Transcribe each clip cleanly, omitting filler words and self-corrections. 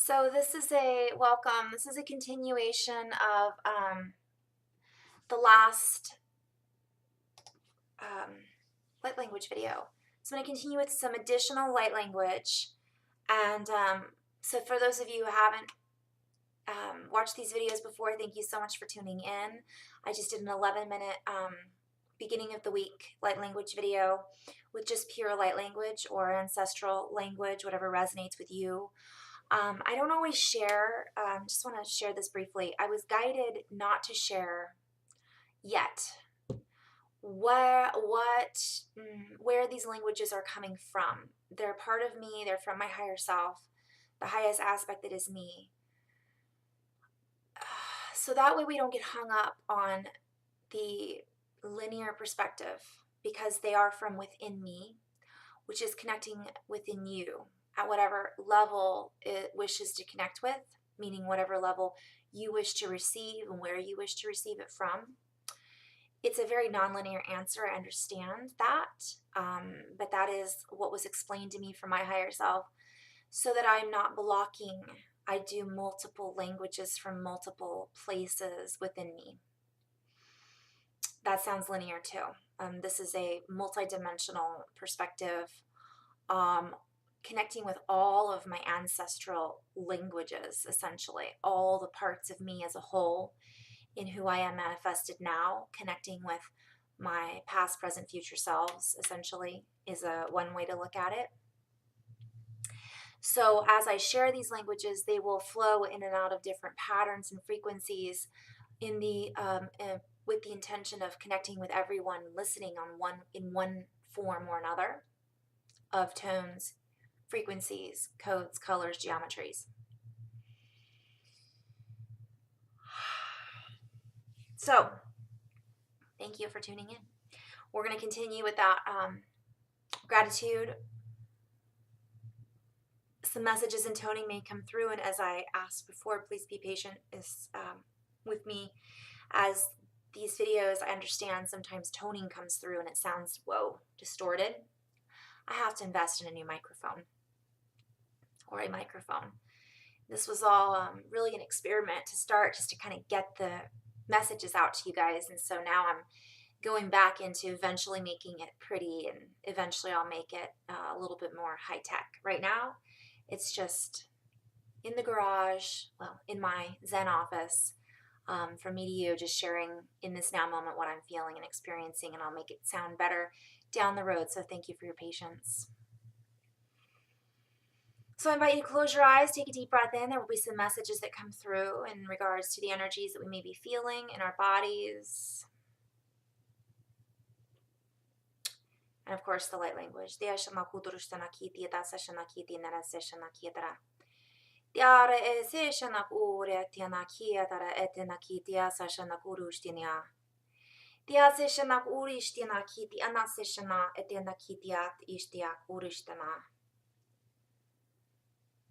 So this is a welcome. This is a continuation of the last light language video. So I'm going to continue with some additional light language. And so for those of you who haven't watched these videos before, thank you so much for tuning in. I just did an 11-minute beginning of the week light language video with just pure light language or ancestral language, whatever resonates with you. I don't always share, just want to share this briefly. I was guided not to share yet where these languages are coming from. They're part of me, they're from my higher self, the highest aspect that is me. So that way we don't get hung up on the linear perspective because they are from within me, which is connecting within you at whatever level it wishes to connect with, meaning whatever level you wish to receive and where you wish to receive it from. It's a very nonlinear answer, I understand that, but that is what was explained to me from my higher self so that I'm not blocking. I do multiple languages from multiple places within me. That sounds linear too. This is a multidimensional perspective, connecting with all of my ancestral languages, essentially, all the parts of me as a whole in who I am manifested now, connecting with my past, present, future selves, essentially, is one way to look at it. So as I share these languages, they will flow in and out of different patterns and frequencies in the with the intention of connecting with everyone listening in one form or another of tones, frequencies, codes, colors, geometries. So thank you for tuning in. We're going to continue with that gratitude. Some messages and toning may come through, and as I asked before, please be patient with me. As these videos, I understand sometimes toning comes through and it sounds, whoa, distorted. I have to invest in a new microphone or a microphone. This was all really an experiment to start, just to kind of get the messages out to you guys. And so now I'm going back into eventually making it pretty, and eventually I'll make it a little bit more high tech. Right now, it's just in the garage, well, in my Zen office, from me to you, just sharing in this now moment what I'm feeling and experiencing, and I'll make it sound better down the road. So thank you for your patience. So I invite you to close your eyes, take a deep breath in. There will be some messages that come through in regards to the energies that we may be feeling in our bodies. And of course, the light language.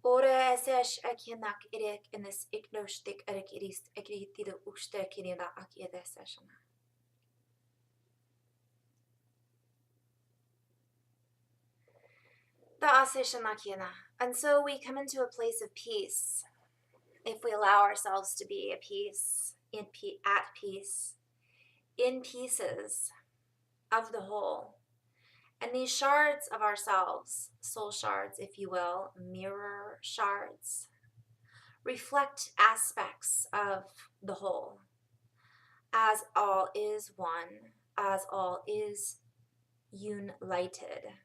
Ore esesh akinak irek enes iknoshtik erek irist ekritido ushte kirina akiede seshana. And so we come into a place of peace if we allow ourselves to be at peace, in pieces of the whole. And these shards of ourselves, soul shards, if you will, mirror shards, reflect aspects of the whole, as all is one, as all is united.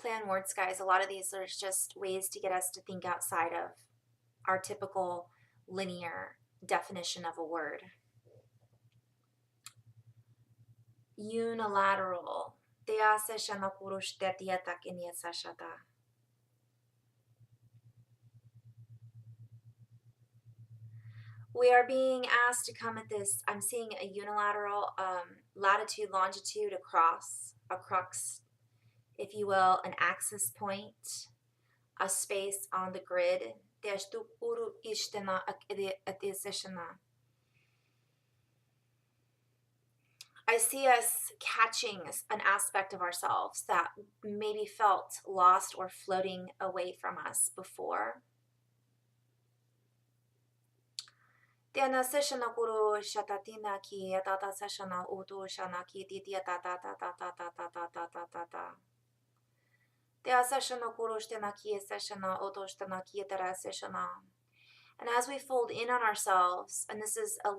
Play on words, guys. A lot of these are just ways to get us to think outside of our typical linear definition of a word. Unilateral. We are being asked to come at this. I'm seeing a unilateral latitude, longitude, a crux, if you will, an axis point, a space on the grid. I see us catching an aspect of ourselves that maybe felt lost or floating away from us before. Tiana seshana guru shatatina ki tata seshana utu shana ki titia tata tata tata tata tata tata. Tia seshana guru shtena ki seshana utu shtena ki tera seshana. And as we fold in on ourselves, and this is a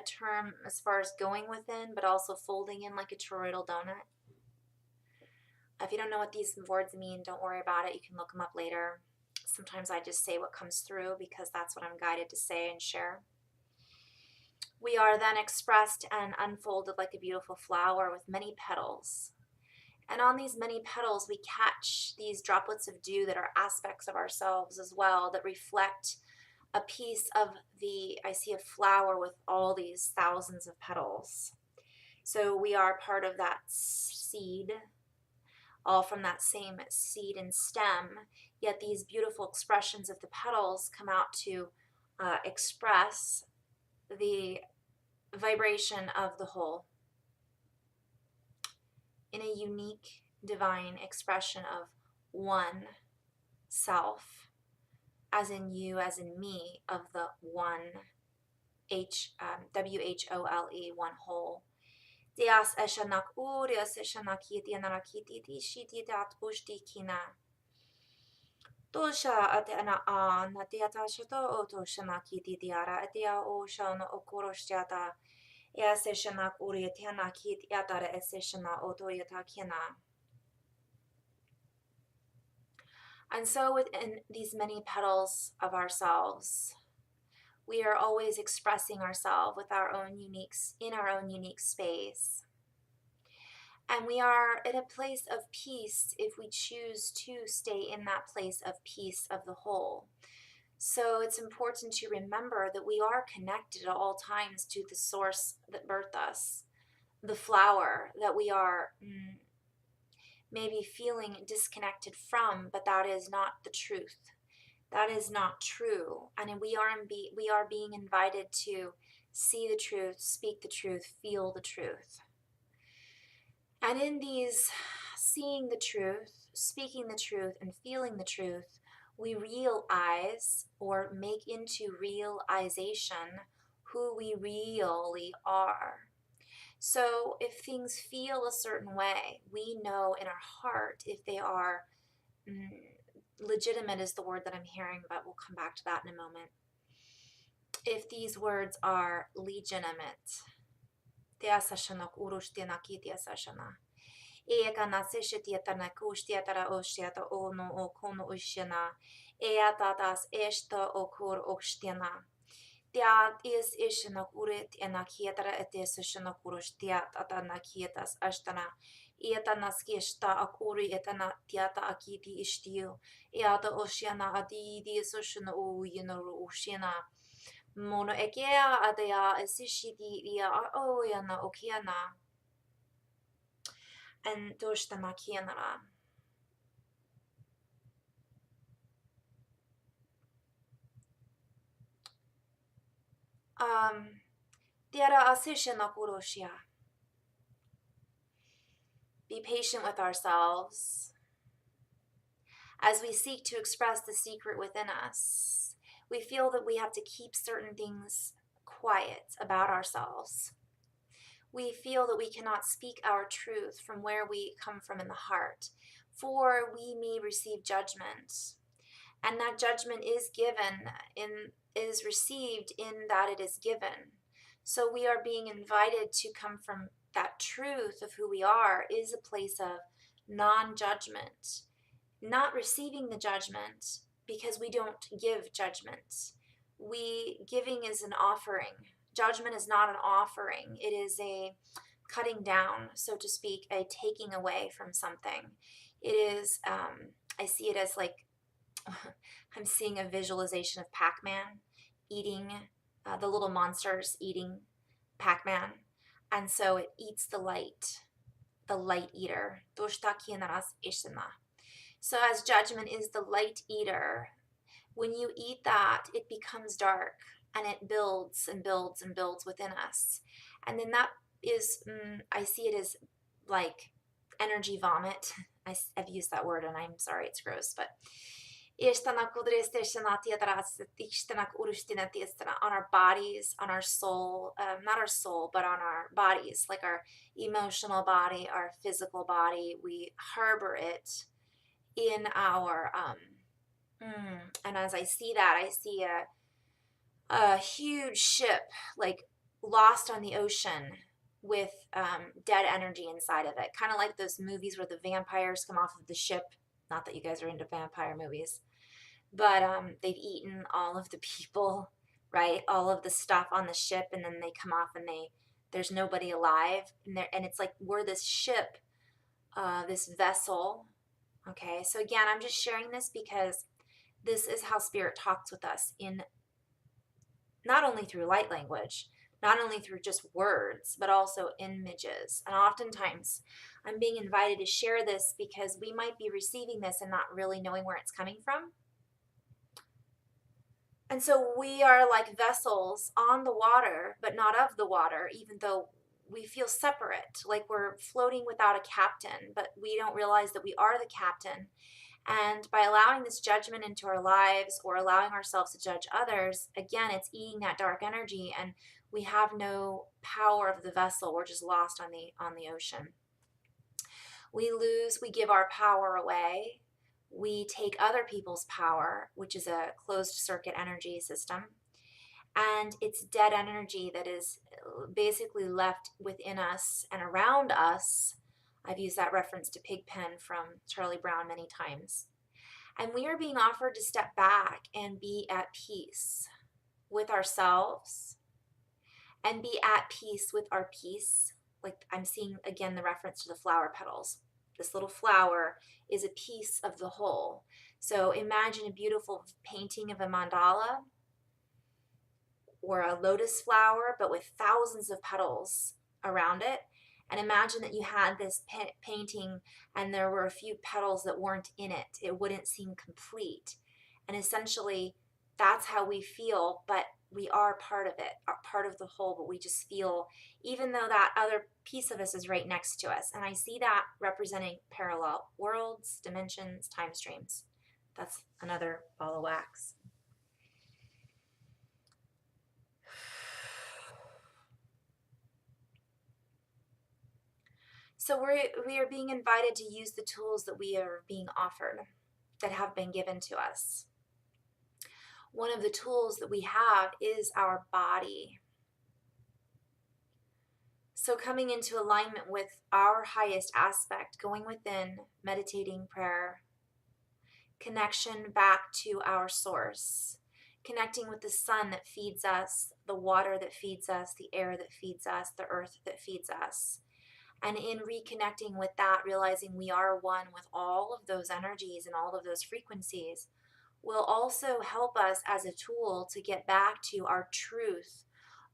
term as far as going within, but also folding in like a toroidal donut. If you don't know what these words mean, don't worry about it. You can look them up later. Sometimes I just say what comes through because that's what I'm guided to say and share. We are then expressed and unfolded like a beautiful flower with many petals. And on these many petals, we catch these droplets of dew that are aspects of ourselves as well, that reflect a piece of I see a flower with all these thousands of petals. So we are part of that seed, all from that same seed and stem, yet these beautiful expressions of the petals come out to express the vibration of the whole in a unique divine expression of one self, as in you, as in me, of the one, WHOLE, one whole. Dias eshanak urias eshanakiti anarakiti shiti dat ushti kina. Dosha atena an atiata shato oto shanakiti diara atia o shana okoroshtiata. Ascension uriatiana kit yatara ascension otoyata kina. And so within these many petals of ourselves, we are always expressing ourselves with our own in our own unique space. And we are at a place of peace if we choose to stay in that place of peace of the whole. So it's important to remember that we are connected at all times to the source that birthed us, the flower that we are maybe feeling disconnected from, but that is not the truth. That is not true. And we are being invited to see the truth, speak the truth, feel the truth. And in these seeing the truth, speaking the truth, and feeling the truth, we realize or make into realization who we really are. So if things feel a certain way, we know in our heart if they are legitimate is the word that I'm hearing, but we'll come back to that in a moment. If these words are legitimate, Eka nasishitiata nakushtiatara oshtiata ono okono ushina. Eatatas esta okur okshtiana. Tiat is ishinakurit enakietara etesishinakurushtiat atanakietas ashtana. Ietanaskishta akuri etana tiata akiti ishtiu. Eata oshiana adidi sushina uyinaru ushina. Mono ekea adea esishiti ia oyana okiana. And doshta kianara. Tiara asishina kuroshia. Be patient with ourselves as we seek to express the secret within us. We feel that we have to keep certain things quiet about ourselves. We feel that we cannot speak our truth from where we come from in the heart, for we may receive judgment. And that judgment is received in that it is given. So we are being invited to come from that truth of who we are is a place of non-judgment, not receiving the judgment because we don't give judgment. Giving is an offering. Judgment is not an offering. It is a cutting down, so to speak, a taking away from something. It is, I see it as like, I'm seeing a visualization of Pac-Man eating, the little monsters eating Pac-Man. And so it eats the light eater. So as judgment is the light eater, when you eat that, it becomes dark and it builds and builds and builds within us. And then that is, I see it as like energy vomit. I've used that word and I'm sorry, it's gross, but on our bodies, on our soul, not our soul, but on our bodies, like our emotional body, our physical body. We harbor it in our, and as I see that, I see a huge ship, like lost on the ocean with dead energy inside of it. Kind of like those movies where the vampires come off of the ship. Not that you guys are into vampire movies, but they've eaten all of the people, right? All of the stuff on the ship, and then they come off and there's nobody alive, and it's like we're this ship, this vessel. Okay, so again, I'm just sharing this because this is how Spirit talks with us, in not only through light language, not only through just words, but also images. And oftentimes I'm being invited to share this because we might be receiving this and not really knowing where it's coming from. And so we are like vessels on the water, but not of the water, even though we feel separate, like we're floating without a captain, but we don't realize that we are the captain. And by allowing this judgment into our lives, or allowing ourselves to judge others, again, it's eating that dark energy, and we have no power of the vessel. We're just lost on the ocean. We give our power away. We take other people's power, which is a closed circuit energy system. And it's dead energy that is basically left within us and around us. I've used that reference to Pigpen from Charlie Brown many times. And we are being offered to step back and be at peace with ourselves and be at peace with our peace. Like I'm seeing again the reference to the flower petals. This little flower is a piece of the whole. So imagine a beautiful painting of a mandala or a lotus flower, but with thousands of petals around it. And imagine that you had this painting and there were a few petals that weren't in it. It wouldn't seem complete. And essentially, that's how we feel, but we are part of it, part of the whole, but we just feel, even though that other piece of us is right next to us. And I see that representing parallel worlds, dimensions, time streams. That's another ball of wax. So we are being invited to use the tools that we are being offered, that have been given to us. One of the tools that we have is our body. So coming into alignment with our highest aspect, going within, meditating, prayer, connection back to our source, connecting with the sun that feeds us, the water that feeds us, the air that feeds us, the earth that feeds us. And in reconnecting with that, realizing we are one with all of those energies and all of those frequencies, will also help us as a tool to get back to our truth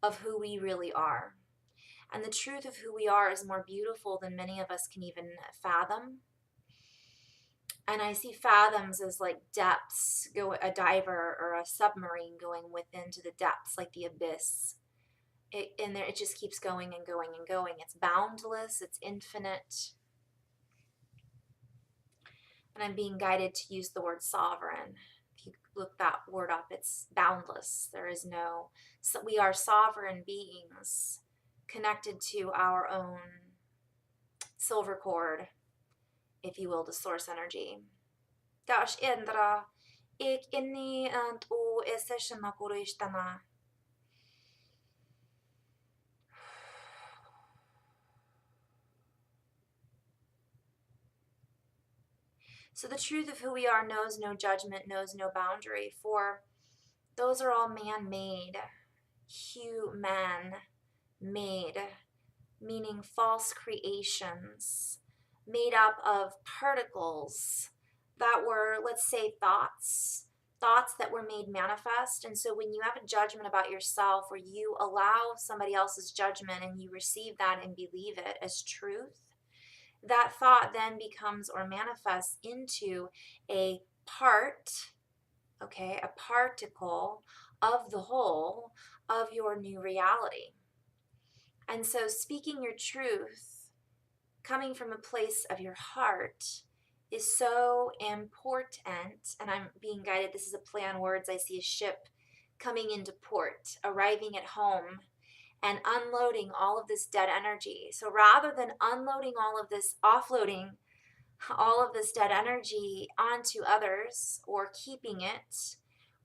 of who we really are. And the truth of who we are is more beautiful than many of us can even fathom. And I see fathoms as like depths, a diver or a submarine going within to the depths, like the abyss. It just keeps going and going and going. It's boundless, it's infinite. And I'm being guided to use the word sovereign. If you look that word up, it's boundless. There is no, so we are sovereign beings connected to our own silver cord, if you will, the source energy. Dash Indra, ik inni and o Ascension na kurishtana. So the truth of who we are knows no judgment, knows no boundary, for those are all man-made, human-made, meaning false creations, made up of particles that were, let's say, thoughts that were made manifest. And so when you have a judgment about yourself, or you allow somebody else's judgment and you receive that and believe it as truth, that thought then becomes or manifests into a part, okay, a particle of the whole of your new reality. And so speaking your truth, coming from a place of your heart, is so important, and I'm being guided. This is a play on words. I see a ship coming into port, arriving at home, and unloading all of this dead energy. So rather than unloading all of this, offloading all of this dead energy onto others or keeping it,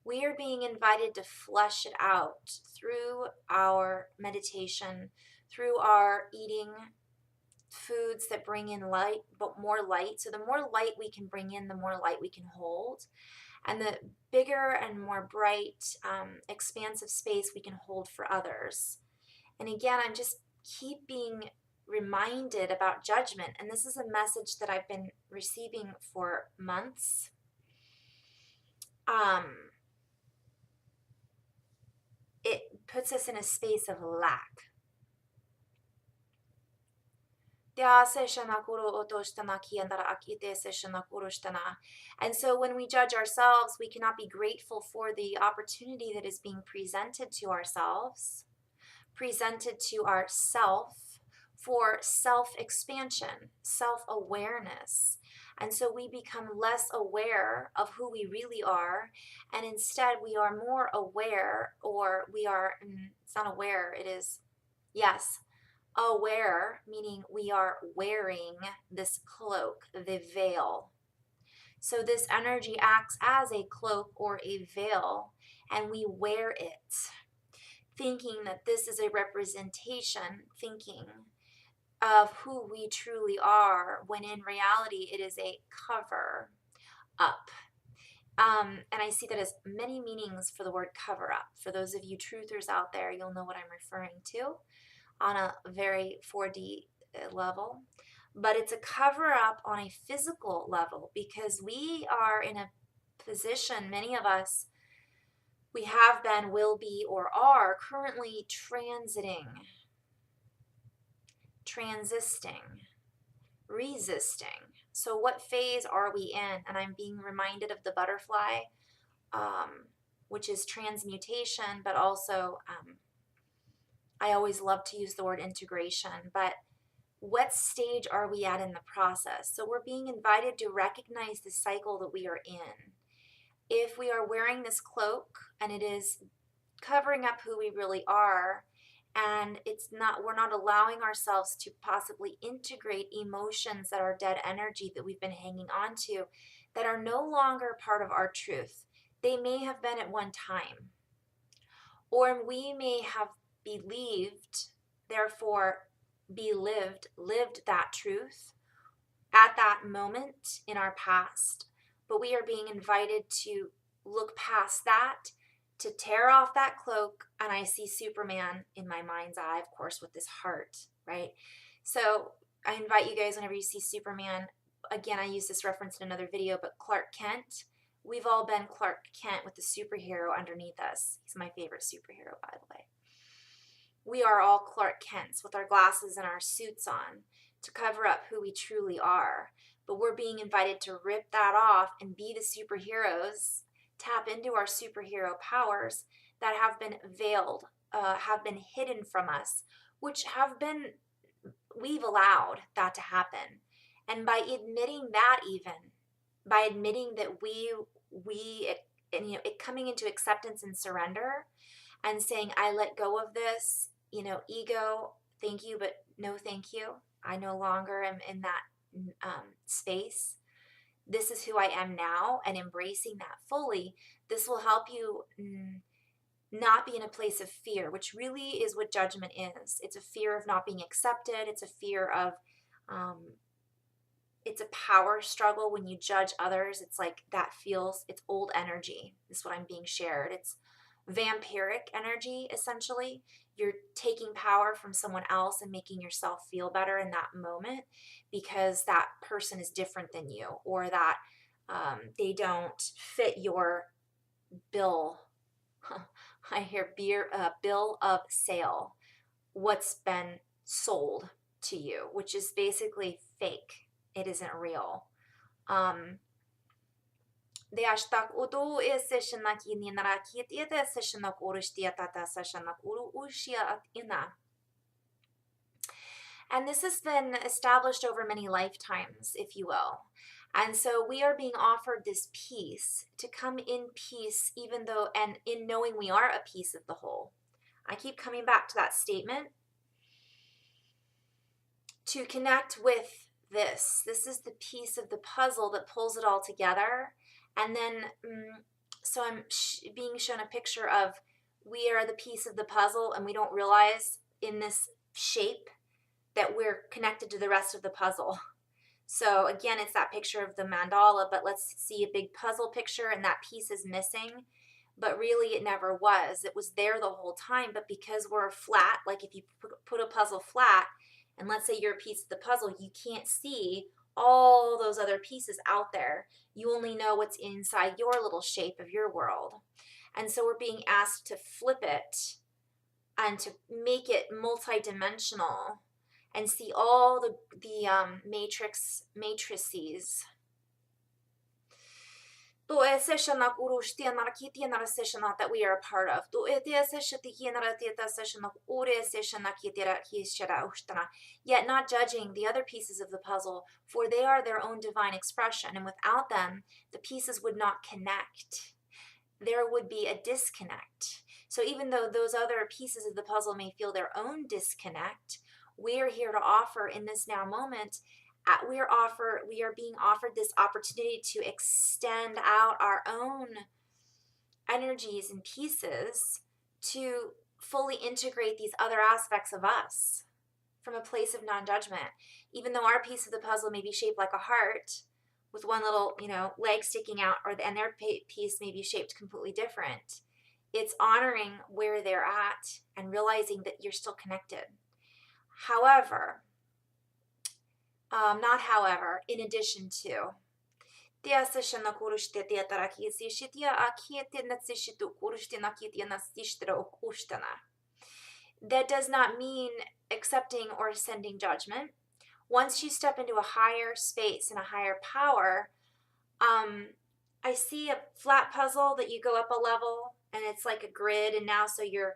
we are being invited to flush it out through our meditation, through our eating foods that bring in light, but more light. So the more light we can bring in, the more light we can hold. And the bigger and more bright, expansive space we can hold for others. And again, I'm just keep being reminded about judgment. And this is a message that I've been receiving for months. It puts us in a space of lack. And so when we judge ourselves, we cannot be grateful for the opportunity that is being presented to ourselves, presented to ourself, for self-expansion, self-awareness. And so we become less aware of who we really are, and instead we are more aware, or we are, it's not aware, it is, yes, aware, meaning we are wearing this cloak, the veil. So this energy acts as a cloak or a veil, and we wear it, thinking that this is a representation, thinking of who we truly are, when in reality it is a cover up. And I see that as many meanings for the word cover up. For those of you truthers out there, you'll know what I'm referring to on a very 4D level. But it's a cover up on a physical level, because we are in a position, many of us, we have been, will be, or are currently transisting, resisting. So what phase are we in? And I'm being reminded of the butterfly, which is transmutation, but also I always love to use the word integration. But what stage are we at in the process? So we're being invited to recognize the cycle that we are in. If we are wearing this cloak and it is covering up who we really are, and we're not allowing ourselves to possibly integrate emotions that are dead energy that we've been hanging on to, that are no longer part of our truth. They may have been at one time, or we may have believed, therefore lived that truth at that moment in our past. But we are being invited to look past that, to tear off that cloak. And I see Superman in my mind's eye, of course, with this heart, right? So I invite you guys, whenever you see Superman, again, I use this reference in another video, but Clark Kent, we've all been Clark Kent with the superhero underneath us. He's my favorite superhero, by the way. We are all Clark Kents with our glasses and our suits on to cover up who we truly are. But we're being invited to rip that off and be the superheroes, tap into our superhero powers that have been veiled, have been hidden from us, which we've allowed that to happen. And by admitting that, even by admitting that it coming into acceptance and surrender, and saying, I let go of this, ego, thank you, but no thank you. I no longer am in that space. This is who I am now, and embracing that fully, this will help you not be in a place of fear, which really is what judgment is. It's a fear of not being accepted. It's a fear of, it's a power struggle when you judge others. It's like it's old energy. This is what I'm being shared. It's vampiric energy, essentially. You're taking power from someone else and making yourself feel better in that moment because that person is different than you, or that they don't fit your bill. I hear bill of sale, what's been sold to you, which is basically fake. It isn't real. And this has been established over many lifetimes, if you will. And so we are being offered this peace, to come in peace, even though, and in knowing we are a piece of the whole. I keep coming back to that statement. To connect with this. This is the piece of the puzzle that pulls it all together. And then, so I'm being shown a picture of, we are the piece of the puzzle, and we don't realize in this shape that we're connected to the rest of the puzzle. So again, it's that picture of the mandala, but let's see a big puzzle picture, and that piece is missing. But really, it never was. It was there the whole time, but because we're flat, like if you put a puzzle flat, and let's say you're a piece of the puzzle, you can't see all those other pieces out there. You only know what's inside your little shape of your world. And so we're being asked to flip it and to make it multidimensional and see all the matrices. That we are a part of. Yet not judging the other pieces of the puzzle, for they are their own divine expression, and without them, the pieces would not connect. There would be a disconnect. So even though those other pieces of the puzzle may feel their own disconnect, we are here to offer in this now moment. We are being offered this opportunity to extend out our own energies and pieces to fully integrate these other aspects of us from a place of non-judgment. Even though our piece of the puzzle may be shaped like a heart with one little, leg sticking out, and their piece may be shaped completely different, it's honoring where they're at and realizing that you're still connected. However, in addition to, that does not mean accepting or sending judgment. Once you step into a higher space and a higher power, I see a flat puzzle that you go up a level, and it's like a grid, and now so you're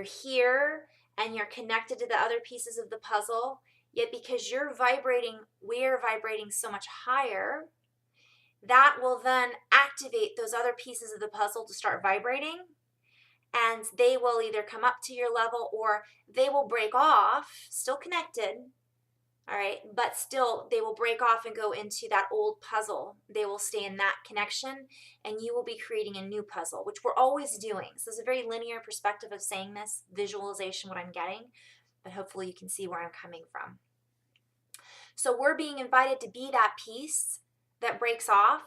here and you're connected to the other pieces of the puzzle. Yet because we're vibrating so much higher, that will then activate those other pieces of the puzzle to start vibrating, and they will either come up to your level or they will break off, still connected, all right, but still they will break off and go into that old puzzle. They will stay in that connection, and you will be creating a new puzzle, which we're always doing. So it's a very linear perspective of saying this, visualization, what I'm getting, but hopefully you can see where I'm coming from. So we're being invited to be that piece that breaks off,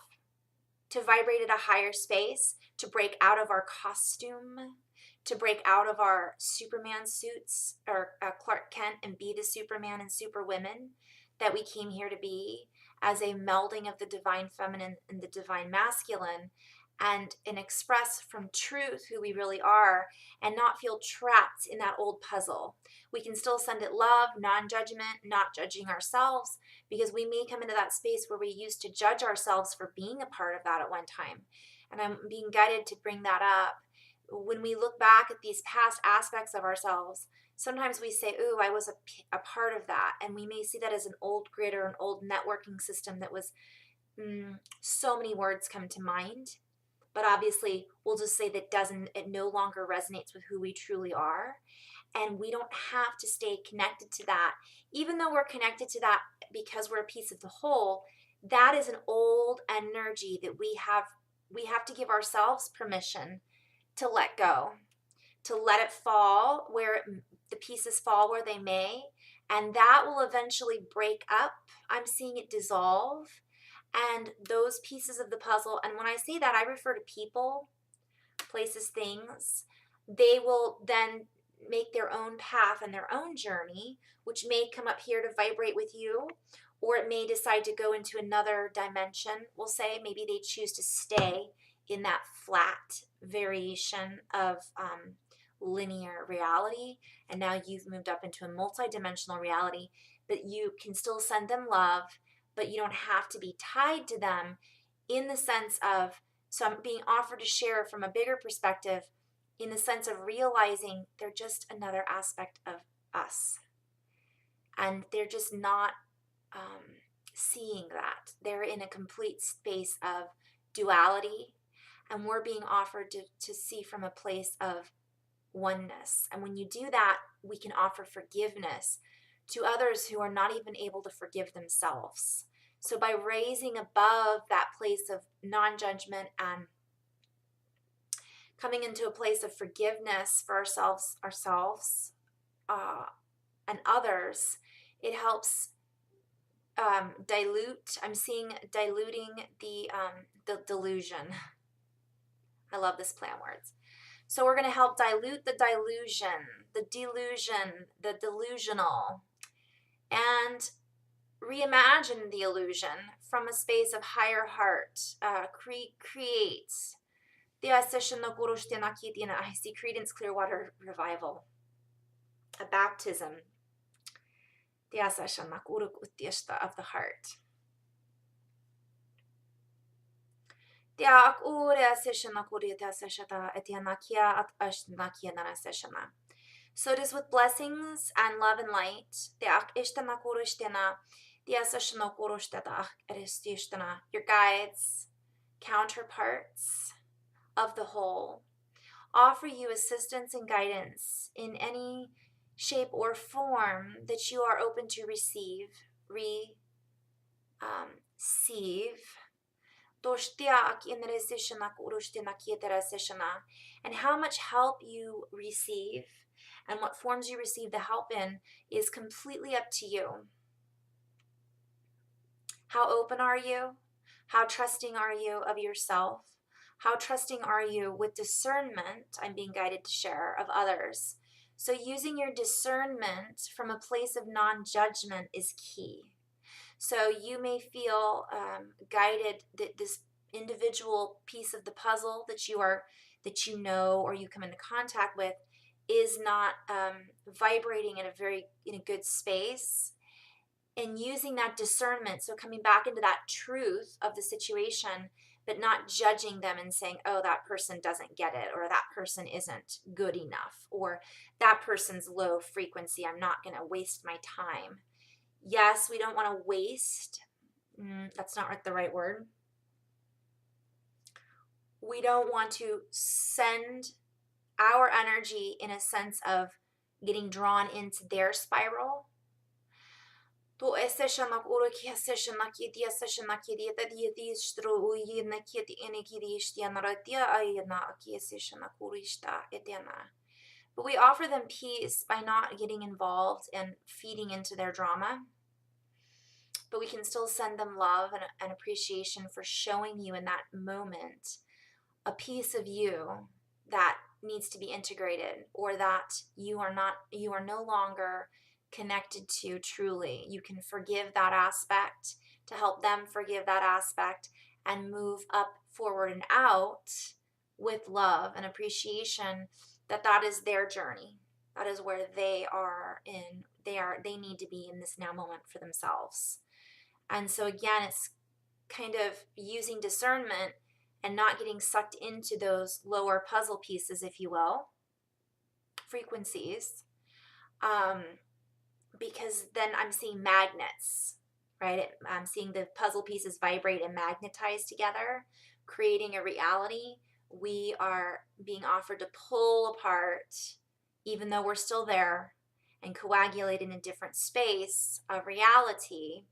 to vibrate at a higher space, to break out of our costume, to break out of our Superman suits, or Clark Kent, and be the Superman and Superwomen that we came here to be, as a melding of the divine feminine and the divine masculine, and express from truth who we really are, and not feel trapped in that old puzzle. We can still send it love, non-judgment, not judging ourselves, because we may come into that space where we used to judge ourselves for being a part of that at one time. And I'm being guided to bring that up. When we look back at these past aspects of ourselves, sometimes we say, ooh, I was a part of that. And we may see that as an old grid or an old networking system that was, so many words come to mind. But obviously, we'll just say that it no longer resonates with who we truly are. And we don't have to stay connected to that. Even though we're connected to that because we're a piece of the whole, that is an old energy that we have to give ourselves permission to let go, to let it fall where the pieces fall where they may, and that will eventually break up. I'm seeing it dissolve, and those pieces of the puzzle, and when I say that, I refer to people, places, things. They will then make their own path and their own journey, which may come up here to vibrate with you, or it may decide to go into another dimension. We'll say maybe they choose to stay in that flat variation of linear reality, and now you've moved up into a multidimensional reality, but you can still send them love, but you don't have to be tied to them, in the sense of, so I'm being offered to share from a bigger perspective, in the sense of realizing they're just another aspect of us, and they're just not seeing that. They're in a complete space of duality, and we're being offered to see from a place of oneness. And when you do that, we can offer forgiveness to others who are not even able to forgive themselves. So by raising above that place of non-judgment and coming into a place of forgiveness for ourselves, and others, it helps dilute. I'm seeing diluting the delusion. I love this play on words. So we're going to help dilute the delusion, the delusional, and reimagine the illusion from a space of higher heart. Create the Ascension. I see Credence Clearwater Revival, a baptism. The Ascension of the heart. So it is with blessings and love and light. Your guides, counterparts of the whole, offer you assistance and guidance in any shape or form that you are open to receive. And how much help you receive and what forms you receive the help in is completely up to you. How open are you? How trusting are you of yourself? How trusting are you with discernment, I'm being guided to share, of others? So using your discernment from a place of non-judgment is key. So you may feel guided that this individual piece of the puzzle that you know or you come into contact with is not vibrating in a good space. And using that discernment, so coming back into that truth of the situation, but not judging them and saying, oh, that person doesn't get it, or that person isn't good enough, or that person's low frequency, I'm not going to waste my time. Yes, we don't want to waste. That's not the right word. We don't want to send our energy in a sense of getting drawn into their spiral. But we offer them peace by not getting involved and feeding into their drama. But we can still send them love and appreciation for showing you in that moment a piece of you that needs to be integrated, or that you are no longer connected to truly. You can forgive that aspect to help them forgive that aspect and move up, forward, and out with love and appreciation that is their journey. That is where they need to be in this now moment for themselves. And so again, it's kind of using discernment and not getting sucked into those lower puzzle pieces, if you will, frequencies, because then I'm seeing magnets, right? I'm seeing the puzzle pieces vibrate and magnetize together, creating a reality. We are being offered to pull apart, even though we're still there, and coagulate in a different space of reality.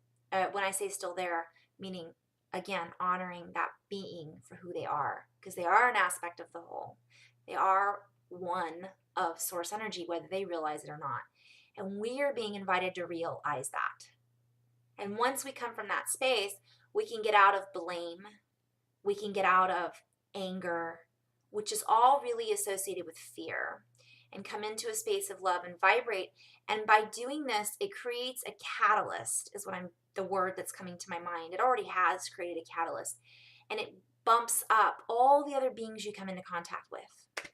When I say still there, meaning, again, honoring that being for who they are, because they are an aspect of the whole. They are one of source energy, whether they realize it or not. And we are being invited to realize that. And once we come from that space, we can get out of blame. We can get out of anger, which is all really associated with fear, and come into a space of love and vibrate. And by doing this, it creates a catalyst, is the word that's coming to my mind. It already has created a catalyst, and it bumps up all the other beings you come into contact with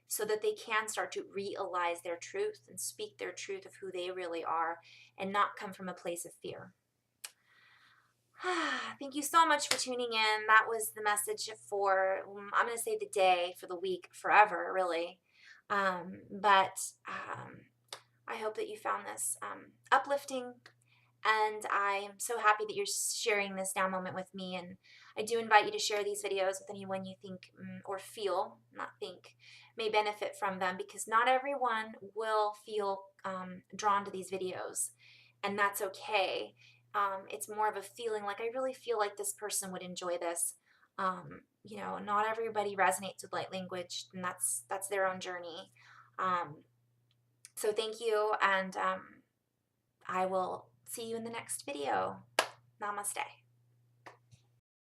so that they can start to realize their truth and speak their truth of who they really are and not come from a place of fear. Thank you so much for tuning in. That was the message for, I'm going to say the day, for the week, forever, really. But I hope that you found this uplifting And I'm so happy that you're sharing this now moment with me. And I do invite you to share these videos with anyone you think or feel, not think, may benefit from them, because not everyone will feel drawn to these videos, and that's okay. It's more of a feeling like, I really feel like this person would enjoy this. You know, not everybody resonates with light language, and that's their own journey. So thank you, and I will see you in the next video. Namaste.